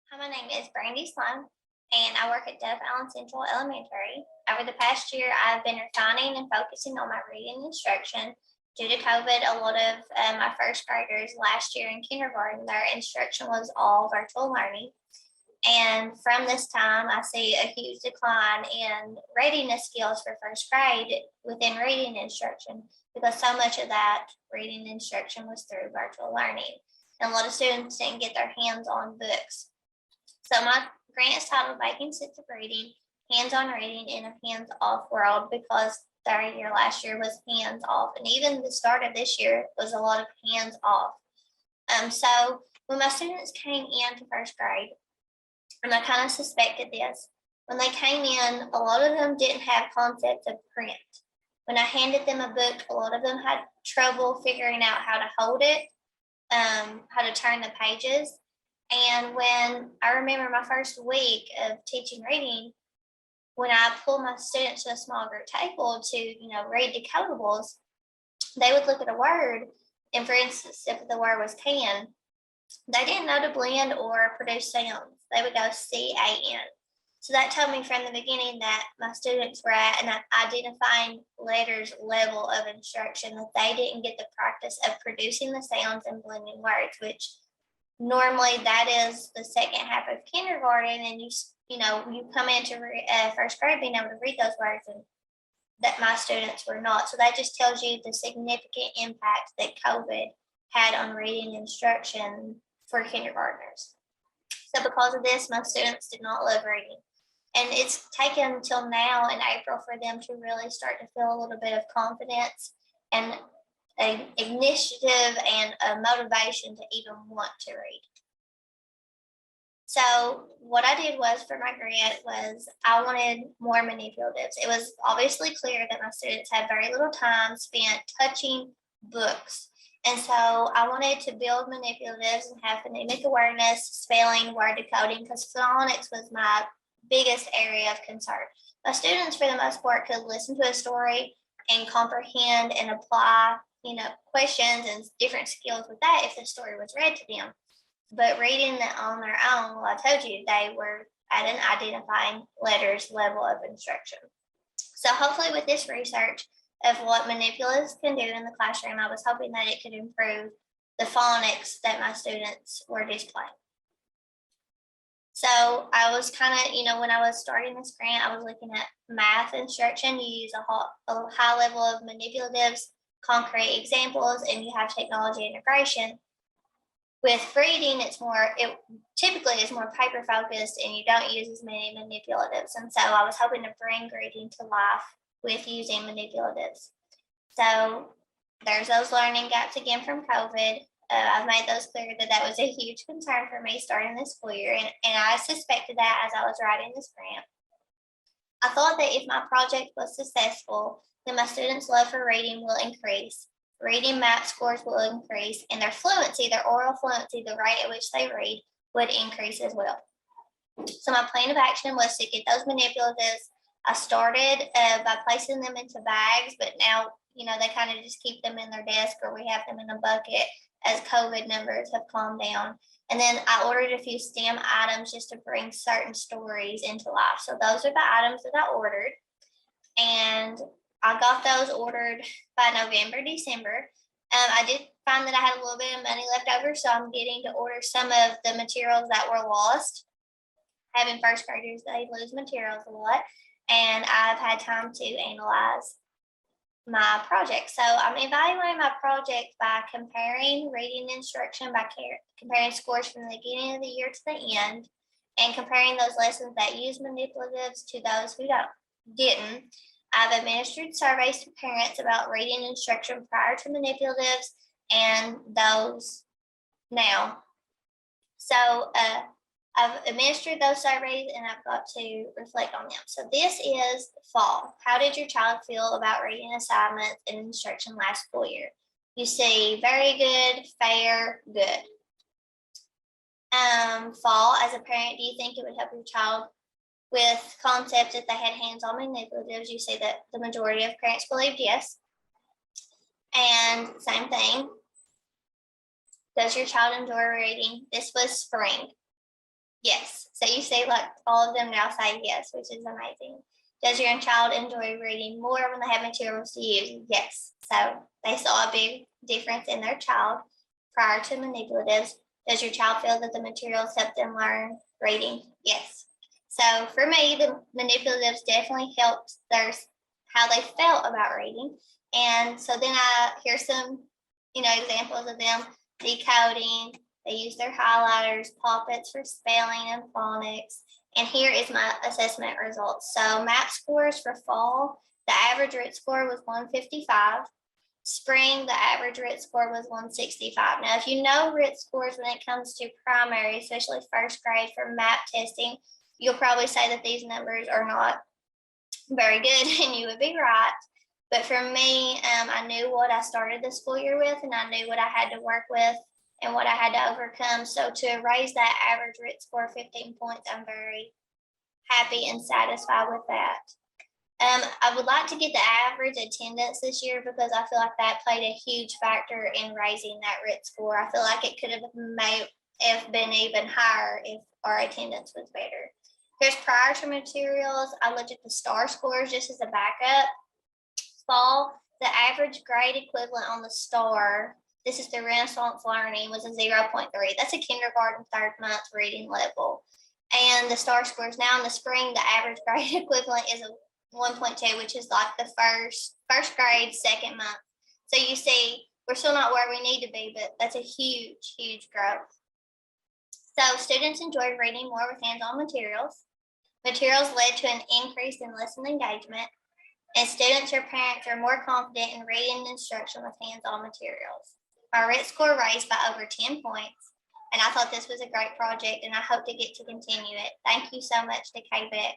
Hi, my name is Brandi Slone, and I work at Dove Allen Central Elementary. Over the past year, I've been refining and focusing on my reading instruction. Due to COVID, a lot of my first graders last year in kindergarten, their instruction was all virtual learning. And from this time, I see a huge decline in readiness skills for first grade within reading instruction because so much of that reading instruction was through virtual learning. And a lot of students didn't get their hands on books. So my grant is titled Making Sense of Reading, Hands-on Reading in a Hands-Off World because their year last year was hands-off. And even the start of this year was a lot of hands-off. So when my students came into first grade, and I kind of suspected this, when they came in, a lot of them didn't have concepts of print. When I handed them a book, a lot of them had trouble figuring out how to hold it, how to turn the pages. And when I remember my first week of teaching reading, when I pulled my students to a small group table to, read decodables, they would look at a word. And for instance, if the word was can, they didn't know to blend or produce sounds. They would go CAN. So that told me from the beginning that my students were at an identifying letters level of instruction, that they didn't get the practice of producing the sounds and blending words, which normally that is the second half of kindergarten, and you come into first grade being able to read those words, and that my students were not. So that just tells you the significant impact that COVID had on reading instruction for kindergartners. So because of this, my students did not love reading. And it's taken until now in April for them to really start to feel a little bit of confidence and an initiative and a motivation to even want to read. So what I did was for my grant was I wanted more manipulatives. It was obviously clear that my students had very little time spent touching books. And so I wanted to build manipulatives and have phonemic awareness, spelling, word decoding, because phonics was my biggest area of concern. My students, for the most part, could listen to a story and comprehend and apply, questions and different skills with that if the story was read to them. But reading it on their own, well, I told you they were at an identifying letters level of instruction. So hopefully with this research of what manipulatives can do in the classroom, I was hoping that it could improve the phonics that my students were displaying. So I was kind of, when I was starting this grant, I was looking at math instruction. You use a high level of manipulatives, concrete examples, and you have technology integration. With reading, it typically is more paper focused, and you don't use as many manipulatives. And so I was hoping to bring reading to life with using manipulatives. So there's those learning gaps again from COVID. I've made those clear that was a huge concern for me starting this school year, and I suspected that as I was writing this grant. I thought that if my project was successful, then my students' love for reading will increase. Reading math scores will increase, and their fluency, their oral fluency, the rate at which they read would increase as well. So my plan of action was to get those manipulatives. I started by placing them into bags, but now, they kind of just keep them in their desk, or we have them in a bucket as COVID numbers have calmed down. And then I ordered a few STEM items just to bring certain stories into life. So those are the items that I ordered. And I got those ordered by November, December. I did find that I had a little bit of money left over, so I'm getting to order some of the materials that were lost. Having first graders, they lose materials a lot, and I've had time to analyze my project. So I'm evaluating my project by comparing reading instruction, by comparing scores from the beginning of the year to the end, and comparing those lessons that use manipulatives to those who didn't. I've administered surveys to parents about reading instruction prior to manipulatives and those now. So I've administered those surveys, and I've got to reflect on them. So this is fall. How did your child feel about reading assignments and instruction last school year? You see very good, fair, good. Fall, as a parent, do you think it would help your child with concepts if they had hands-on manipulatives? You see that the majority of parents believed yes. And same thing, does your child enjoy reading? This was spring. Yes. So you say like all of them now say yes, which is amazing. Does your child enjoy reading more when they have materials to use? Yes. So they saw a big difference in their child prior to manipulatives. Does your child feel that the materials help them learn reading? Yes. So for me, the manipulatives definitely helped their how they felt about reading. And so then here's some, examples of them decoding. They use their highlighters, poppets for spelling and phonics. And here is my assessment results. So MAP scores for fall, the average RIT score was 155. Spring, the average RIT score was 165. Now, if you know RIT scores when it comes to primary, especially first grade for MAP testing, you'll probably say that these numbers are not very good, and you would be right. But for me, I knew what I started the school year with, and I knew what I had to work with and what I had to overcome. So to raise that average RIT score 15 points, I'm very happy and satisfied with that. I would like to get the average attendance this year because I feel like that played a huge factor in raising that RIT score. I feel like it could have been even higher if our attendance was better. Here's prior to materials. I looked at the STAR scores just as a backup. Fall, the average grade equivalent on the STAR, this is the Renaissance Learning, was a 0.3. That's a kindergarten third month reading level. And the STAR scores now in the spring, the average grade equivalent is a 1.2, which is like the first grade, second month. So you see, we're still not where we need to be, but that's a huge, huge growth. So students enjoyed reading more with hands-on materials. Materials led to an increase in lesson engagement, and students or parents are more confident in reading instruction with hands-on materials. Our RIT score raised by over 10 points, and I thought this was a great project, and I hope to get to continue it. Thank you so much to KBEC